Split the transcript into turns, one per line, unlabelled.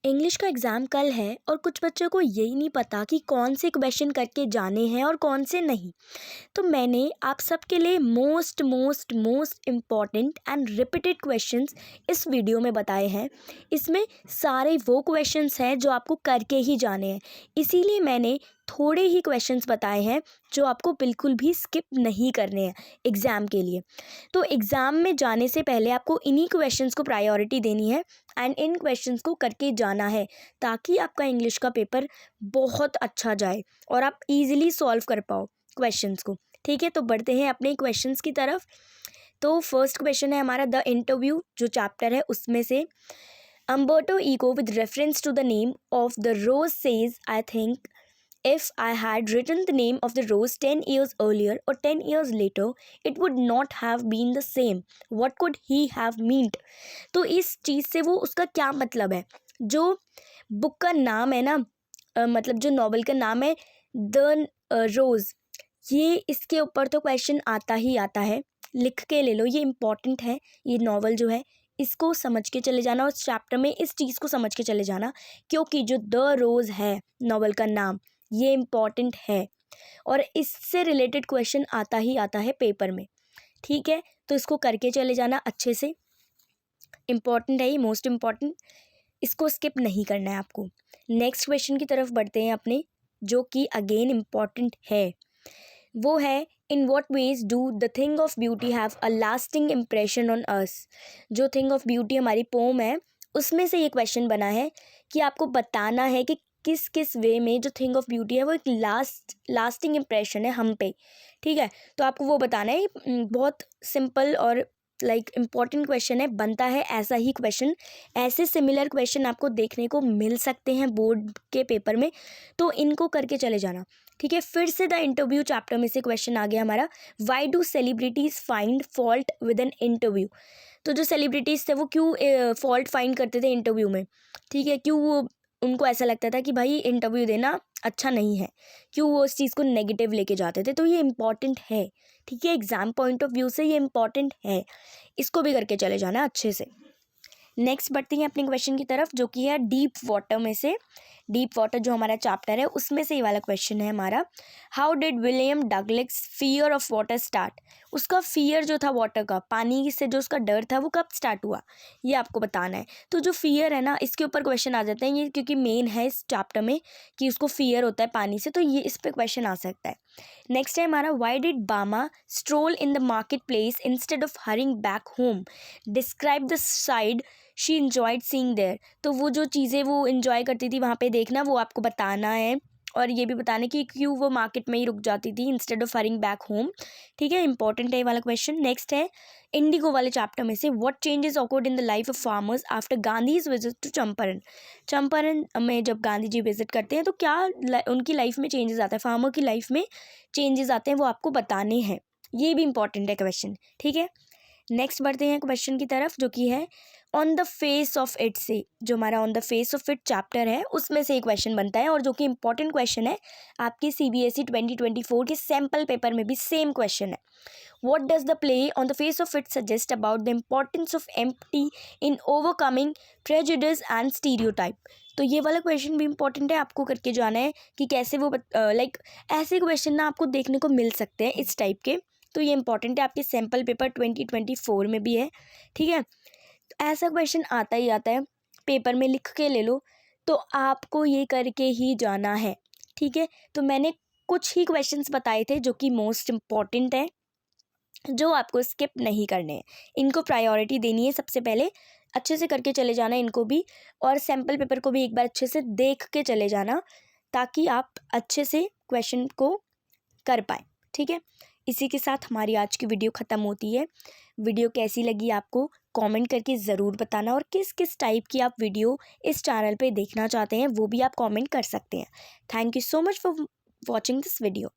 English का exam कल है और कुछ बच्चों को यही नहीं पता कि कौन से क्वेश्चन करके जाने हैं और कौन से नहीं। तो मैंने आप सबके लिए most most most important and repeated questions इस वीडियो में बताए हैं। इसमें सारे वो क्वेश्चंस हैं जो आपको करके ही जाने हैं। इसीलिए मैंने थोड़े ही क्वेश्चंस बताए हैं जो आपको बिल्कुल भी स्किप नहीं करने हैं एग्ज़ाम के लिए। तो एग्ज़ाम में जाने से पहले आपको इन्हीं क्वेश्चंस को प्रायोरिटी देनी है एंड इन क्वेश्चंस को करके जाना है, ताकि आपका इंग्लिश का पेपर बहुत अच्छा जाए और आप इजीली सॉल्व कर पाओ क्वेश्चंस को। ठीक है, तो बढ़ते हैं अपने क्वेश्चंस की तरफ। तो फर्स्ट क्वेश्चन है हमारा द इंटरव्यू जो चैप्टर है उसमें से। Umberto Eco with reference to the name of the rose says, I think if I had written the name of the rose 10 years earlier or 10 years later, it would not have been the same. What could he have meant? तो इस चीज़ से वो उसका क्या मतलब है? जो book का नाम है ना, मतलब जो नॉवल का नाम है द रोज़, ये इसके ऊपर तो क्वेश्चन आता ही आता है। लिख के ले लो, ये इम्पॉर्टेंट है। ये नॉवल जो है इसको समझ के चले जाना और उस चैप्टर में इस चीज़ को समझ के चले जाना, क्योंकि जो द रोज़ है नॉवल का नाम, ये इम्पॉर्टेंट है और इससे रिलेटेड क्वेश्चन आता ही आता है पेपर में। ठीक है, तो इसको करके चले जाना अच्छे से। इम्पॉर्टेंट है ये, मोस्ट इम्पॉर्टेंट, इसको स्किप नहीं करना है आपको। नेक्स्ट क्वेश्चन की तरफ बढ़ते हैं अपने, जो कि अगेन इम्पॉर्टेंट है। वो है in what veg do the thing of beauty have a lasting impression on us. जो थिंग ऑफ ब्यूटी हमारी पोम है उसमें से ये क्वेश्चन बना है कि आपको बताना है कि किस किस वे में जो थिंग ऑफ ब्यूटी है वो एक लास्टिंग इम्प्रेशन है हम पे। ठीक है, तो आपको वो बताना है। बहुत सिंपल और इम्पॉर्टेंट क्वेश्चन है, बनता है ऐसा ही क्वेश्चन। ऐसे सिमिलर क्वेश्चन आपको देखने को मिल सकते हैं बोर्ड के पेपर में, तो इनको करके चले जाना। ठीक है, फिर से द इंटरव्यू चैप्टर में से क्वेश्चन आ गया हमारा, why do celebrities find fault with an interview. तो जो सेलिब्रिटीज़ थे वो क्यों फॉल्ट फाइंड करते थे इंटरव्यू में। ठीक है, क्यों वो उनको ऐसा लगता था कि भाई इंटरव्यू देना अच्छा नहीं है, क्यों वो उस चीज़ को नेगेटिव लेके जाते थे। तो ये इम्पॉर्टेंट है। ठीक है, एग्ज़ाम पॉइंट ऑफ व्यू से ये इम्पॉर्टेंट है, इसको भी करके चले जाना अच्छे से। नेक्स्ट बढ़ते हैं अपने क्वेश्चन की तरफ, जो कि है डीप वाटर में से। डीप वाटर जो हमारा चैप्टर है उसमें से ये वाला क्वेश्चन है हमारा, how did William Douglas fear of water start. उसका फियर जो था वाटर का, पानी से जो उसका डर था, वो कब स्टार्ट हुआ, ये आपको बताना है। तो जो फियर है ना, इसके ऊपर क्वेश्चन आ जाते हैं ये, क्योंकि मेन है इस चैप्टर में कि उसको फियर होता है पानी से, तो ये इस पर क्वेश्चन आ सकता है। नेक्स्ट है हमारा, why did Bama stroll in the marketplace instead of hurrying back home, describe the side she enjoyed seeing there. तो वो जो चीज़ें वो इन्जॉय करती थी वहाँ पे देखना, वो आपको बताना है और ये भी बताना कि क्यों वो मार्केट में ही रुक जाती थी instead of hurrying back home. ठीक है, इंपॉर्टेंट है ये वाला क्वेश्चन। नेक्स्ट है इंडिगो वाले चैप्टर में से, what changes occurred in the life of farmers after Gandhi's visit to Champaran. Champaran में जब गांधी जी विजिट करते हैं तो क्या उनकी लाइफ में चेंजेस आता है, फार्मर की लाइफ में चेंजेस आते हैं, वो आपको बताने हैं। ये भी इंपॉर्टेंट है क्वेश्चन। ठीक है, नेक्स्ट बढ़ते हैं क्वेश्चन की तरफ, जो कि है on the face of it से। जो हमारा on the face of it chapter है उसमें से एक क्वेश्चन बनता है और जो कि इंपॉर्टेंट क्वेश्चन है। आपकी CBSE 2024 के सैम्पल पेपर में भी सेम क्वेश्चन है। What does the play on the face of it suggest about the importance of empty in overcoming prejudice and stereotype. तो ये वाला क्वेश्चन भी इंपॉर्टेंट है, आपको करके जाना है कि कैसे वो ऐसे क्वेश्चन ना आपको देखने को मिल सकते हैं इस टाइप के। तो ये इंपॉर्टेंट है, आपके सैम्पल पेपर 2024 में भी है। ठीक है, तो ऐसा क्वेश्चन आता ही आता है पेपर में, लिख के ले लो, तो आपको ये करके ही जाना है। ठीक है, तो मैंने कुछ ही क्वेश्चंस बताए थे जो कि मोस्ट इम्पॉर्टेंट है, जो आपको स्किप नहीं करने हैं। इनको प्रायोरिटी देनी है सबसे पहले, अच्छे से करके चले जाना इनको भी, और सैम्पल पेपर को भी एक बार अच्छे से देख के चले जाना, ताकि आप अच्छे से क्वेश्चन को कर पाएँ। ठीक है, इसी के साथ हमारी आज की वीडियो ख़त्म होती है। वीडियो कैसी लगी आपको कमेंट करके ज़रूर बताना, और किस किस टाइप की आप वीडियो इस चैनल पे देखना चाहते हैं वो भी आप कमेंट कर सकते हैं। Thank you so much for watching this video.